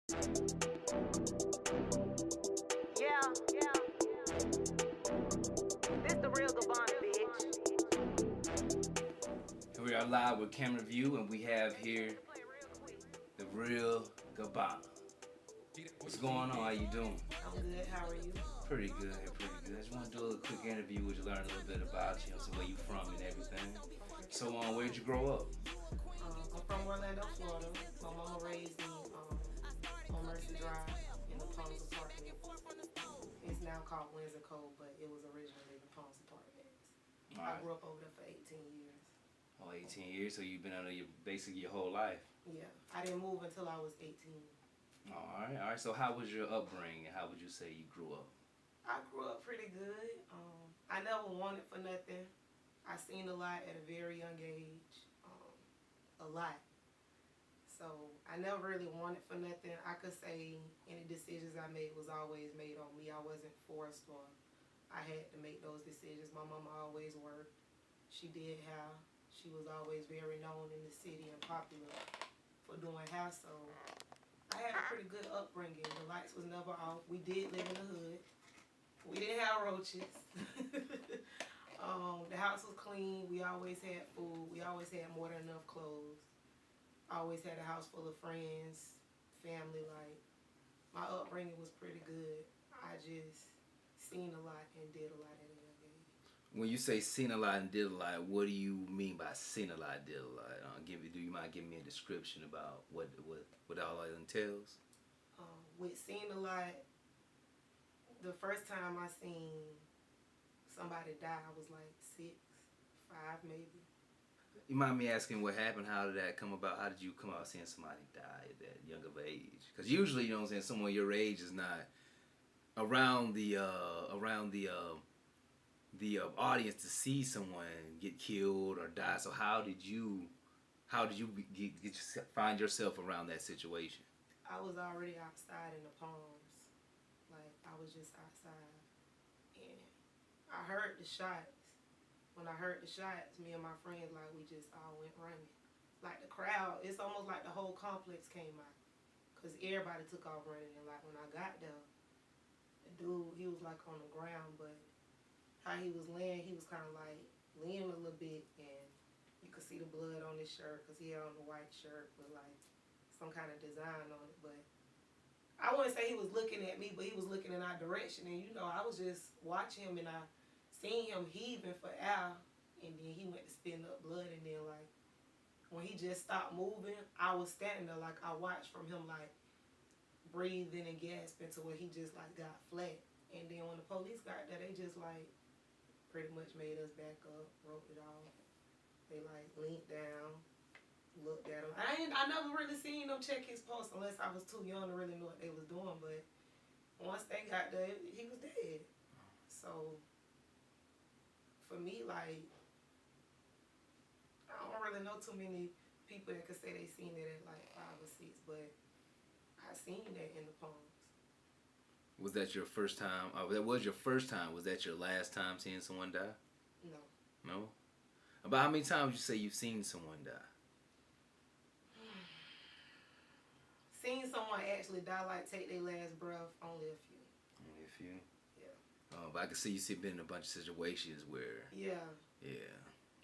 Yeah, yeah, yeah. This the real Gabbana, bitch. We are live with Cameraview, and we have here the real Gabbana. What's going on? How you doing? I'm good. How are you? Pretty good, pretty good. I just want to do a little quick interview with you, learn a little bit about you, so where you from and everything. So, where'd you grow up? I'm from Orlando, Florida. My mama raised me on Mercy Drive in the Palms Apartment. It's now called Windsor Cove, but it was originally the Palms Apartments. I grew up over there for 18 years. Oh, 18 years, so you've been under basically your whole life. Yeah, I didn't move until I was 18. All right. So how was your upbringing? How would you say you grew up? I grew up pretty good. I never wanted for nothing. I seen a lot at a very young age, a lot. So I never really wanted for nothing. I could say any decisions I made was always made on me. I wasn't forced or I had to make those decisions. My mama always worked. She did hair. She was always very known in the city and popular for doing hair. So I had a pretty good upbringing. The lights was never off. We did live in the hood. We didn't have roaches. The house was clean. We always had food. We always had more than enough clothes. I always had a house full of friends, family. Like, my upbringing was pretty good. I just seen a lot and did a lot at a young age. When you say seen a lot and did a lot, what do you mean by seen a lot, did a lot? Do you mind giving me a description about what all that entails? With seeing a lot, the first time I seen somebody die, I was like 6, 5 maybe. You mind me asking what happened? How did that come about? How did you come out seeing somebody die at that young of age? Because usually, you know what I'm saying, someone your age is not around the audience to see someone get killed or die. So how did you find yourself around that situation? I was already outside in the Palms. Like, I was just outside. And I heard the shots. When I heard the shots, me and my friends, like, we just all went running. Like, the crowd, it's almost like the whole complex came out. Because everybody took off running. And, like, when I got there, the dude, he was, like, on the ground. But how he was laying, he was kind of, like, leaning a little bit. And you could see the blood on his shirt because he had on the white shirt with, like, some kind of design on it. But I wouldn't say he was looking at me, but he was looking in our direction. And, you know, I was just watching him, and I seen him heaving for air, and then he went to spitting up blood. And then, like, when he just stopped moving, I was standing there. Like, I watched from him, like, breathing and gasping to where he just, like, got flat. And then when the police got there, they just, like, pretty much made us back up, roped it off. They, like, leaned down, looked at him. I never really seen them check his pulse unless I was too young to really know what they was doing. But once they got there, he was dead. So for me, like, I don't really know too many people that could say they seen it at like 5 or 6, but I seen that in the Palms. Was that your first time? That was your first time. Was that your last time seeing someone die? No. No? About how many times would you say you've seen someone die? Seen someone actually die, like take their last breath, only a few. Only a few? Yeah. But I can see you've been in a bunch of situations where... Yeah. Yeah.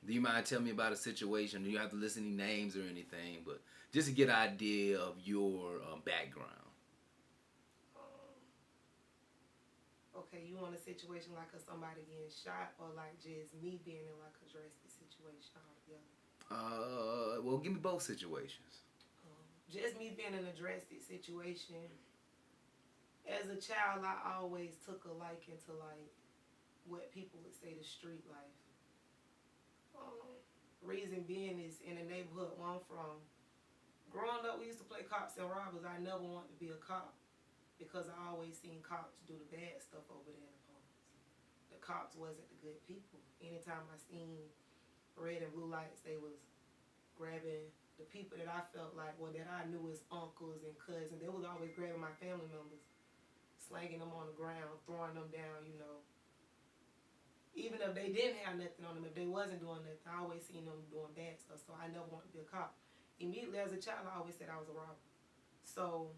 Do you mind telling me about a situation? Do you have to list any names or anything? But just to get an idea of your background. Okay, you want a situation like somebody getting shot, or like just me being in like a drastic situation altogether? Well, give me both situations. Just me being in a drastic situation. As a child, I always took a liking to like what people would say the street life. Reason being is in the neighborhood where I'm from. Growing up, we used to play cops and robbers. I never wanted to be a cop because I always seen cops do the bad stuff over there in the Palms. The cops wasn't the good people. Anytime I seen red and blue lights, they was grabbing the people that I felt like, well, that I knew as uncles and cousins. They was always grabbing my family members, slanging them on the ground, throwing them down, you know. Even if they didn't have nothing on them, if they wasn't doing nothing, I always seen them doing bad stuff, so I never wanted to be a cop. Immediately as a child, I always said I was a robber. So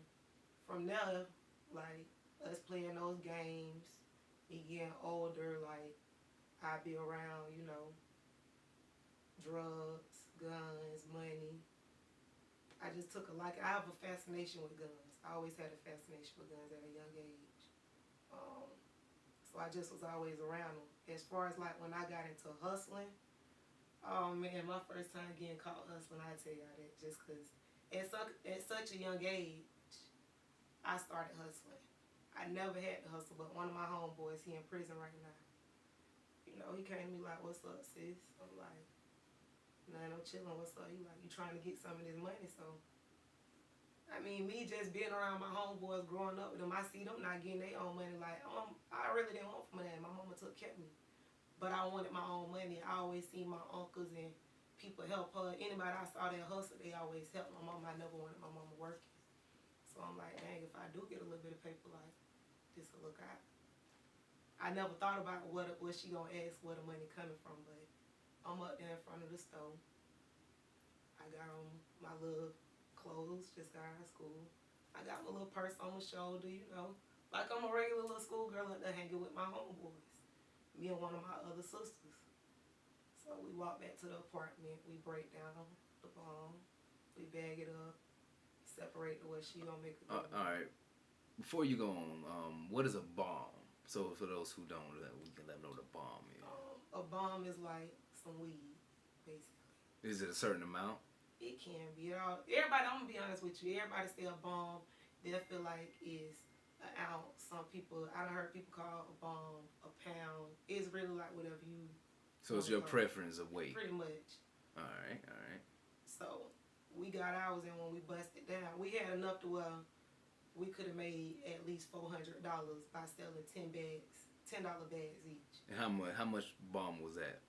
from there, like us playing those games, me getting older, like I be around, you know, drugs, guns, money. I just took a like. I have a fascination with guns. I always had a fascination with guns at a young age. Um, so I just was always around them. As far as like when I got into hustling, oh man, my first time getting caught hustling, I tell y'all that just because at such a young age, I started hustling. I never had to hustle, but one of my homeboys, he in prison right now. You know, he came to me like, "What's up, sis?" I'm like, "Nah, I'm chilling. What's up?" He like, "You trying to get some of this money?" So, I mean, me just being around my homeboys, growing up with them, I see them not getting their own money. Like, I really didn't want money. My mama took care of me, but I wanted my own money. I always seen my uncles and people help her. Anybody I saw that hustle, they always helped my mama. I never wanted my mama working. So I'm like, dang, if I do get a little bit of paper, like, this will look out. I never thought about what she gonna ask, where the money coming from, but I'm up there in front of the stove. I got on my little clothes, just got out of school. I got my little purse on my shoulder, you know, like I'm a regular little schoolgirl up there hanging with my homeboys, me and one of my other sisters. So we walk back to the apartment, we break down the bomb, we bag it up, separate the way she gonna make it. All right. Before you go on, what is a bomb? So for those who don't, we can let them know what a bomb is. A bomb is like some weed, basically. Is it a certain amount? It can be. Everybody, I'm gonna be honest with you. Everybody say a bomb, they feel like is an ounce. Some people, I done heard people call a bomb a pound. It's really like whatever you. So it's your preference of weight. Pretty much. All right, all right. So we got ours in when we busted down. We had enough to we could have made at least $400 by selling $10 bags each. And how much bomb was that?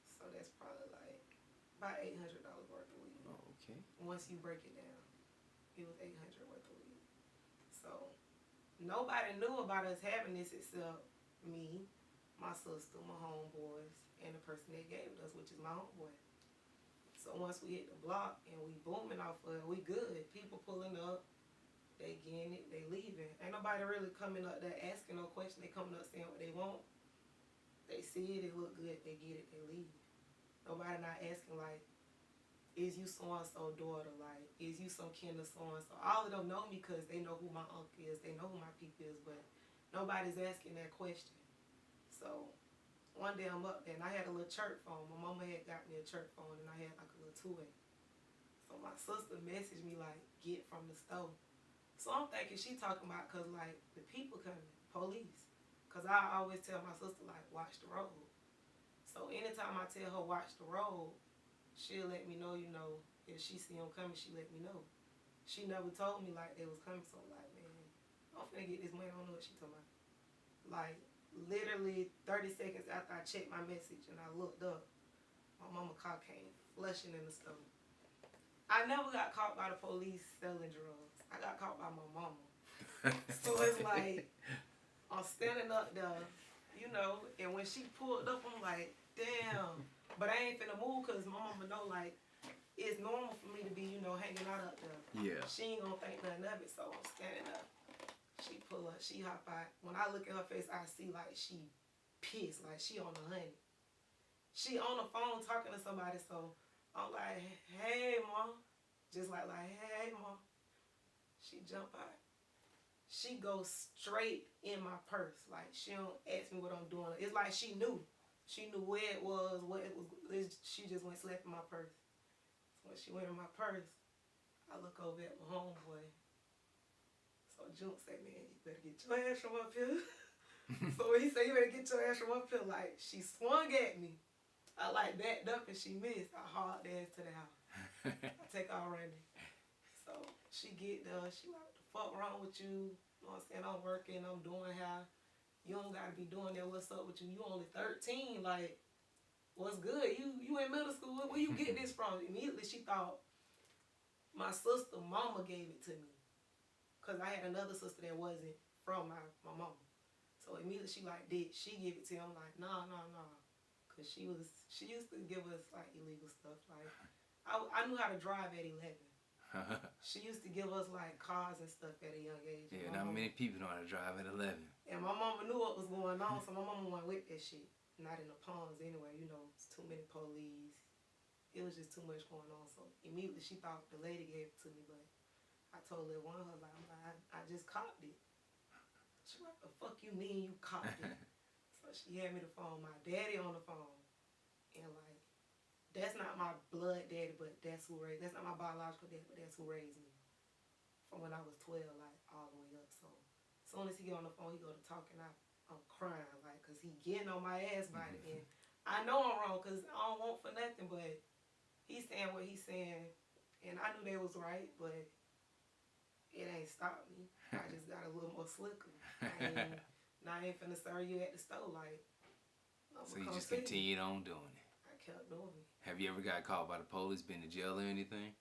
So that's probably like about $800 worth of weed. Oh, okay. Once you break it down, it was $800 worth of weed. So nobody knew about us having this except me, my sister, my homeboys, and the person that gave it us, which is my homeboy. So once we hit the block and we booming off of it, we good. People pulling up. They getting it, they leaving. Ain't nobody really coming up there asking no question. They coming up saying what they want. They see it, it look good, they get it, they leave. Nobody not asking like, is you so-and-so daughter? Like, is you some kin of so-and-so? All of them know me because they know who my uncle is, they know who my people is, but nobody's asking that question. So one day I'm up there and I had a little church phone. My mama had got me a church phone and I had like a little two-way. So my sister messaged me like, get from the store. So I'm thinking she talking about because, like, the people coming, police. Because I always tell my sister, like, watch the road. So anytime I tell her watch the road, she'll let me know, you know, if she see them coming, she let me know. She never told me, like, they was coming. So I'm like, man, I'm finna get this money. I don't know what she talking about. Like, literally 30 seconds after I checked my message and I looked up, my mama car came flushing in the stove. I never got caught by the police selling drugs. I got caught by my mama. So it's like, I'm standing up there, you know, and when she pulled up, I'm like, damn. But I ain't finna move because my mama know, like, it's normal for me to be, you know, hanging out up there. Yeah. She ain't gonna think nothing of it, so I'm standing up. She pull up, she hop out. When I look at her face, I see, like, she pissed, like, she on the honey. She on the phone talking to somebody, so I'm like, hey, Mom. Just like, hey, Mom. She jump out. She goes straight in my purse. Like, she don't ask me what I'm doing. It's like she knew. She knew where it was, what it was. She just went slap in my purse. So when she went in my purse, I look over at my homeboy. So June said, man, you better get your ass from up here. So he said, you better get your ass from up here. Like, she swung at me. I like backed up and she missed. I hauled the ass to the house. I take all running. So she get there, she like, what the fuck wrong with you? You know what I'm saying? I'm working, I'm doing how. You don't gotta be doing that. What's up with you? You only 13. Like, what's good? You in middle school. Where you get this from? Immediately she thought my sister mama gave it to me. Cause I had another sister that wasn't from my mama. So immediately she like, did she give it to him? I'm like, nah. Cause she used to give us like illegal stuff. Like, I knew how to drive at 11. She used to give us like cars and stuff at a young age. Yeah, My not mama- many people know how to drive at 11. And my mama knew what was going on, so my mama went with that shit. Not in the ponds anyway, you know, it's too many police. It was just too much going on. So immediately she thought the lady gave it to me, but I told her one of her like, I just copped it. She like, the fuck you mean you copped it? So she had me the phone, my daddy on the phone. And like, that's not my blood daddy, but that's not my biological daddy, but that's who raised me. From when I was 12, like all the way up. So as soon as he get on the phone, he go to talking, I'm crying, like, cause he getting on my ass about it. And I know I'm wrong, cause I don't want for nothing, but he's saying what he's saying, and I knew they was right, but it ain't stopped me. I just got a little more slicker. Now I ain't finna serve you at the store, like. So you just continued on doing it. I kept doing it. Have you ever got caught by the police, been to jail or anything?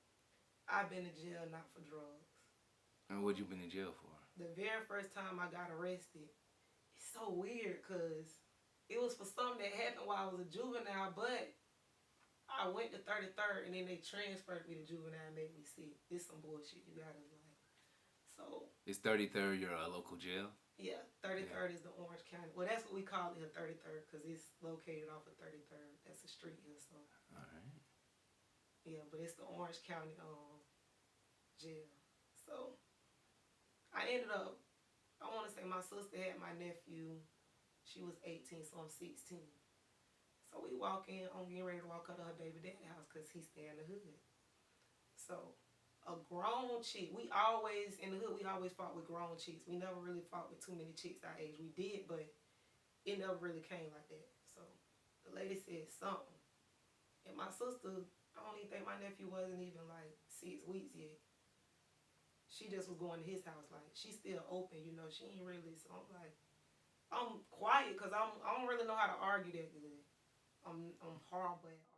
I've been in jail not for drugs. And what you been in jail for? The very first time I got arrested, it's so weird because it was for something that happened while I was a juvenile, but I went to 33rd and then they transferred me to juvenile and made me sick. It's some bullshit. You gotta like, so. Is 33rd your local jail? Yeah, 33rd is the Orange County. Well, that's what we call it, 33rd, because it's located off of 33rd. That's a street here, so. All right. Yeah, but it's the Orange County jail. So I ended up, I want to say my sister had my nephew. She was 18, so I'm 16. So we walk in, I'm getting ready to walk out of her baby daddy's house because he stay in the hood. So a grown chick, we always, in the hood, we always fought with grown chicks. We never really fought with too many chicks our age. We did, but it never really came like that. So the lady said something. And my sister, I don't even think my nephew wasn't even like 6 weeks yet. She just was going to his house, like, she's still open, you know, she ain't really, so I'm like, I'm quiet, because I don't really know how to argue that good. I'm horrible at